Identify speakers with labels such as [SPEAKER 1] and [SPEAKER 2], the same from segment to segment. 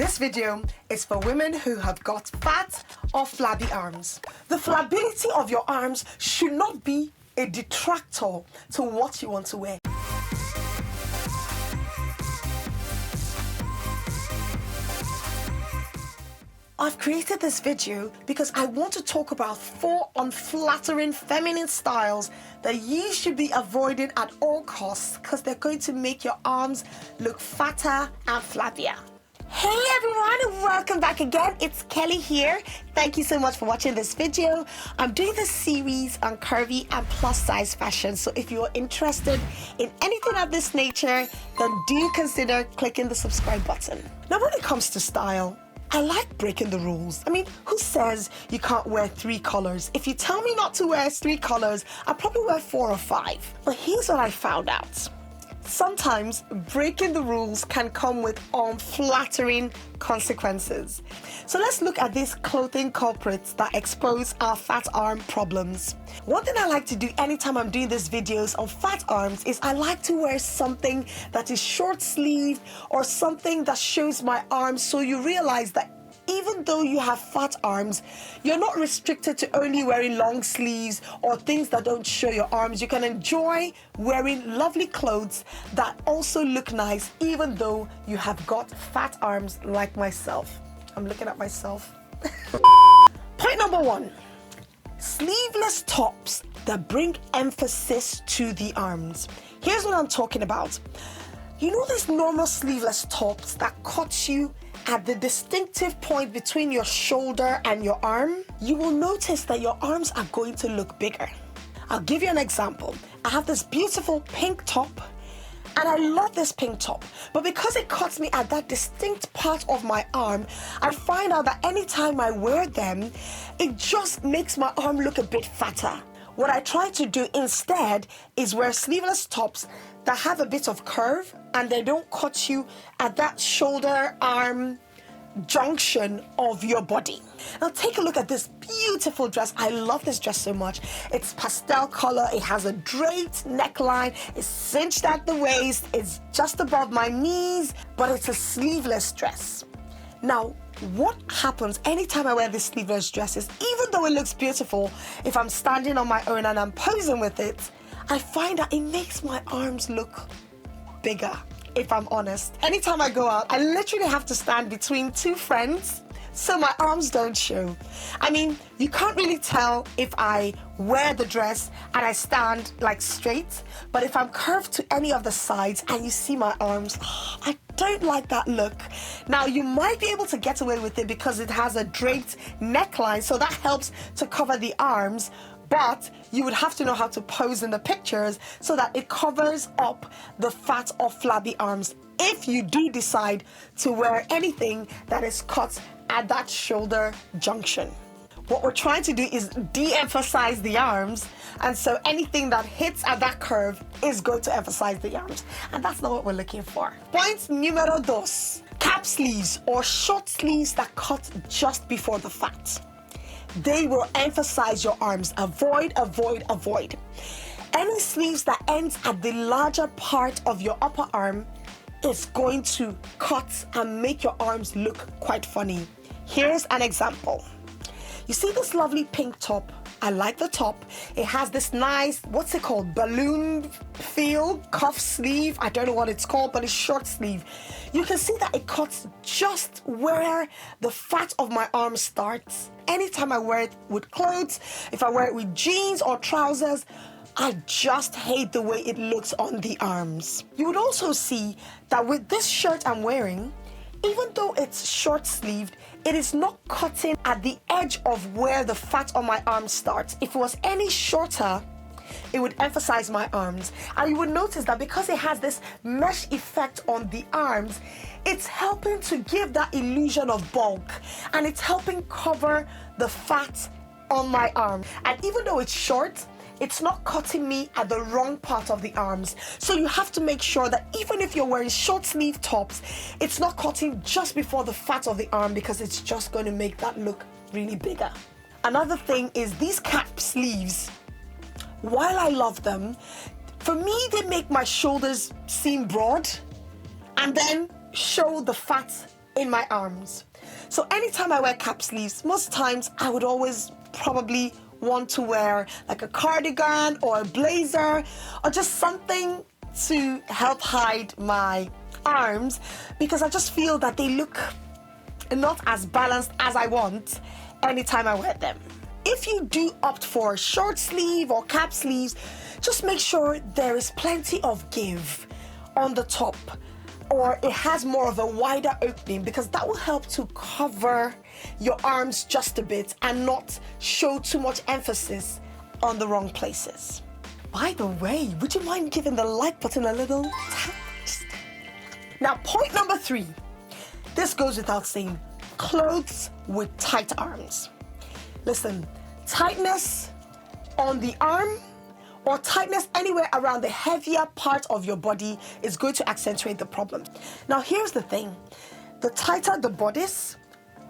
[SPEAKER 1] This video is for women who have got fat or flabby arms. The flabbility of your arms should not be a detractor to what you want to wear. I've created this video because I want to talk about 4 unflattering feminine styles that you should be avoiding at all costs because they're going to make your arms look fatter and flabbier. Hey everyone, welcome back again. It's Kelly here. Thank you so much for watching this video. I'm doing this series on curvy and plus size fashion. So if you're interested in anything of this nature, then do consider clicking the subscribe button. Now when it comes to style, I like breaking the rules. I mean, who says you can't wear 3 colors? If you tell me not to wear 3 colors, I'll probably wear 4 or 5. But here's what I found out. Sometimes breaking the rules can come with unflattering consequences. So let's look at these clothing culprits that expose our fat arm problems. One thing I like to do anytime I'm doing these videos on fat arms is I like to wear something that is short sleeved or something that shows my arms, so you realize that even though you have fat arms, you're not restricted to only wearing long sleeves or things that don't show your arms. You can enjoy wearing lovely clothes that also look nice even though you have got fat arms like myself. I'm looking at myself. Point number 1. Sleeveless tops that bring emphasis to the arms. Here's what I'm talking about. You know these normal sleeveless tops that cut you at the distinctive point between your shoulder and your arm? You will notice that your arms are going to look bigger. I'll give you an example. I have this beautiful pink top, and I love this pink top, but because it cuts me at that distinct part of my arm, I find out that anytime I wear them, it just makes my arm look a bit fatter. What I try to do instead is wear sleeveless tops that have a bit of curve and they don't cut you at that shoulder arm junction of your body. Now take a look at this beautiful dress. I love this dress so much. It's pastel color, it has a draped neckline, it's cinched at the waist, it's just above my knees, but it's a sleeveless dress. Now, what happens anytime I wear this sleeveless dress is, even though it looks beautiful, if I'm standing on my own and I'm posing with it, I find that it makes my arms look bigger, if I'm honest. Anytime I go out, I literally have to stand between 2 friends so my arms don't show. I mean, you can't really tell if I wear the dress and I stand like straight, but if I'm curved to any of the sides and you see my arms, I don't like that look. Now, you might be able to get away with it because it has a draped neckline, so that helps to cover the arms, but you would have to know how to pose in the pictures so that it covers up the fat or flabby arms if you do decide to wear anything that is cut at that shoulder junction. What we're trying to do is de-emphasize the arms, and so anything that hits at that curve is going to emphasize the arms, and that's not what we're looking for. Point numero 2. Cap sleeves or short sleeves that cut just before the fat. They will emphasize your arms. Avoid, avoid, avoid. Any sleeves that ends at the larger part of your upper arm is going to cut and make your arms look quite funny. Here's an example. You see this lovely pink top? I like the top. It has this nice, what's it called, balloon feel, cuff sleeve. I don't know what it's called, but it's short sleeve. You can see that it cuts just where the fat of my arm starts. Anytime I wear it with clothes, if I wear it with jeans or trousers, I just hate the way it looks on the arms. You would also see that with this shirt I'm wearing, even though it's short sleeved, it is not cutting at the edge of where the fat on my arm starts. If it was any shorter, it would emphasize my arms. And you would notice that because it has this mesh effect on the arms, it's helping to give that illusion of bulk, and it's helping cover the fat on my arm. And even though it's short, it's not cutting me at the wrong part of the arms. So you have to make sure that even if you're wearing short sleeve tops, it's not cutting just before the fat of the arm, because it's just going to make that look really bigger. Another thing is these cap sleeves. While I love them, for me, they make my shoulders seem broad and then show the fat in my arms. So anytime I wear cap sleeves, most times I would always probably want to wear like a cardigan or a blazer or just something to help hide my arms, because I just feel that they look not as balanced as I want anytime I wear them. If you do opt for short sleeve or cap sleeves, just make sure there is plenty of give on the top, or it has more of a wider opening, because that will help to cover your arms just a bit and not show too much emphasis on the wrong places. By the way, would you mind giving the like button a little tap? Now, point number 3. This goes without saying, clothes with tight arms. Listen, tightness on the arm or tightness anywhere around the heavier part of your body is going to accentuate the problem. Now, here's the thing. The tighter the bodice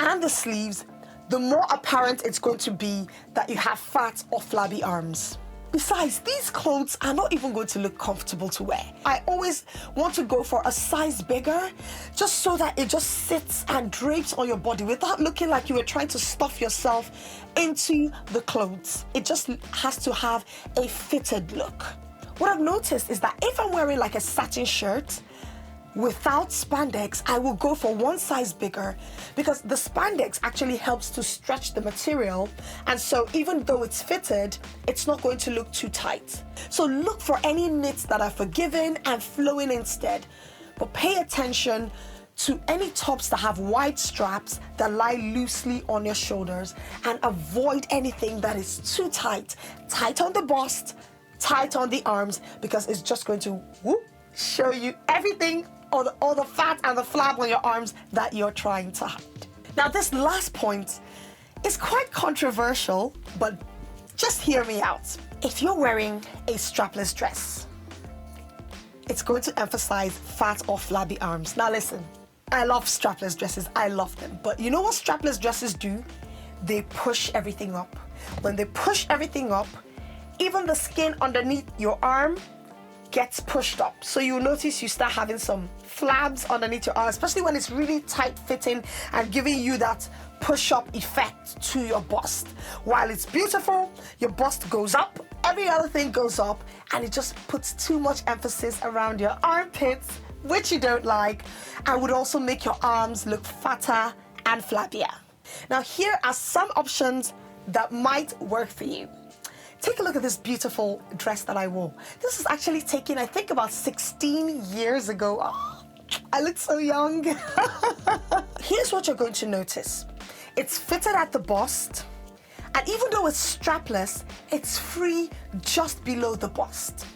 [SPEAKER 1] and the sleeves, the more apparent it's going to be that you have fat or flabby arms. Besides, these clothes are not even going to look comfortable to wear. I always want to go for a size bigger, just so that it just sits and drapes on your body without looking like you were trying to stuff yourself into the clothes. It just has to have a fitted look. What I've noticed is that if I'm wearing like a satin shirt without spandex, I will go for one size bigger, because the spandex actually helps to stretch the material, and so even though it's fitted, it's not going to look too tight. So look for any knits that are forgiving and flowing instead, but pay attention to any tops that have wide straps that lie loosely on your shoulders, and avoid anything that is too tight. Tight on the bust, tight on the arms, because it's just going to show you everything, all the fat and the flab on your arms that you're trying to hide. Now, this last point is quite controversial, but just hear me out. If you're wearing a strapless dress, it's going to emphasize fat or flabby arms. Now listen, I love strapless dresses, I love them. But you know what strapless dresses do? They push everything up. When they push everything up, even the skin underneath your arm gets pushed up. So you'll notice you start having some flabs underneath your arm, especially when it's really tight fitting and giving you that push-up effect to your bust. While it's beautiful, your bust goes up, every other thing goes up, and it just puts too much emphasis around your armpits, which you don't like, and would also make your arms look fatter and flabbier. Now, here are some options that might work for you. Take a look at this beautiful dress that I wore. This is actually taken, I think, about 16 years ago. Oh, I look so young. Here's what you're going to notice. It's fitted at the bust, and even though it's strapless, it's free just below the bust.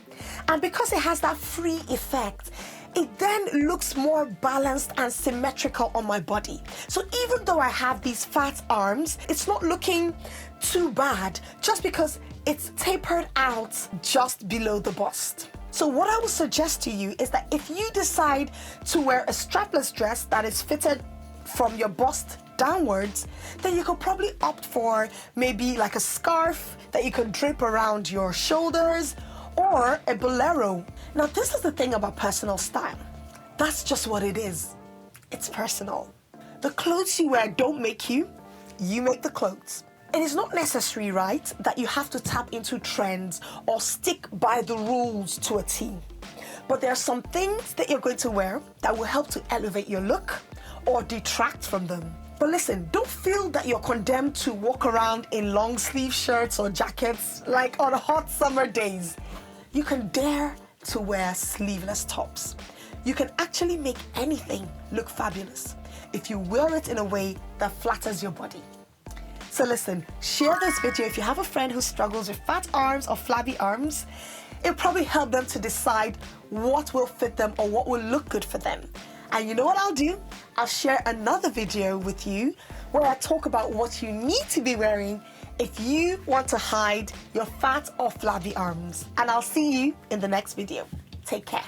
[SPEAKER 1] And because it has that free effect, it then looks more balanced and symmetrical on my body. So even though I have these fat arms, it's not looking too bad just because it's tapered out just below the bust. So what I would suggest to you is that if you decide to wear a strapless dress that is fitted from your bust downwards, then you could probably opt for maybe like a scarf that you could drape around your shoulders, or a bolero. Now, this is the thing about personal style. That's just what it is. It's personal. The clothes you wear don't make you, you make the clothes. It is not necessary, right, that you have to tap into trends or stick by the rules to a T. But there are some things that you're going to wear that will help to elevate your look or detract from them. But listen, don't feel that you're condemned to walk around in long sleeve shirts or jackets like on hot summer days. You can dare to wear sleeveless tops. You can actually make anything look fabulous if you wear it in a way that flatters your body. So listen, share this video if you have a friend who struggles with fat arms or flabby arms. It'll probably help them to decide what will fit them or what will look good for them. And you know what I'll do? I'll share another video with you where I talk about what you need to be wearing if you want to hide your fat or flabby arms. And I'll see you in the next video. Take care.